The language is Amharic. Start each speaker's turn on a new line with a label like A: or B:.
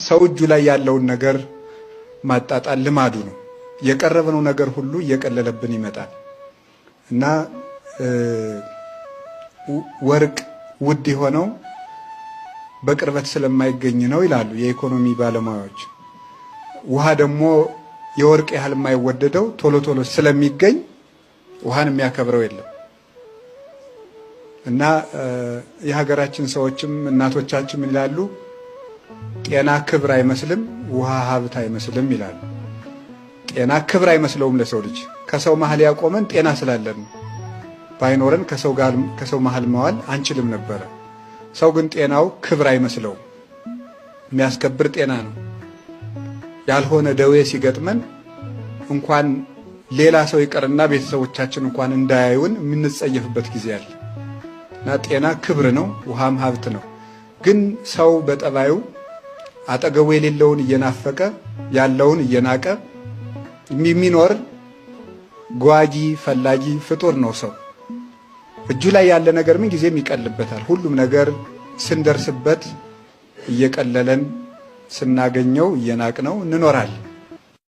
A: ሰው እጁ ላይ ያለውን ነገር ማጣጣል ልማዱ ነው። የቀረበው ነገር ሁሉ እየቀለለብን ይመጣል እና ወርቅ ውድ የሆነው በቅርበት ስለማይገኝ ነው ይላሉ የኢኮኖሚ ባለሙያዎች። ውሃ ደግሞ የወርቅ ያህል የማይወደደው ቶሎ ቶሎ ስለሚገኝ ውሃን የሚያከብረው የለም እና የሀገራችን ሰዎችም እናቶቻችን ምን ይላሉ? ጤና ክብር አይመስልም፣ ውሃ ሀብት አይመስልም ይላሉ። ጤና ክብር አይመስለውም ለሰው ልጅ። ከሰው መሀል ያቆመን ጤና ስላለን ባይኖረን ከሰው መሀል መዋል አንችልም ነበረ። ሰው ግን ጤናው ክብር አይመስለውም። የሚያስከብር ጤና ነው። ያልሆነ ደዌ ሲገጥመን እንኳን ሌላ ሰው ይቀርና ቤተሰቦቻችን እንኳን እንዳያዩን የምንጸየፍበት ጊዜ አለ እና ጤና ክብር ነው፣ ውሃም ሀብት ነው። ግን ሰው በጠባዩ አጠገቡ የሌለውን እየናፈቀ ያለውን እየናቀ የሚኖር ጓጊ ፈላጊ ፍጡር ነው ሰው። እጁ ላይ ያለ ነገር ምን ጊዜም ይቀልበታል። ሁሉም ነገር ስንደርስበት እየቀለለን ስናገኘው እየናቅነው እንኖራለን።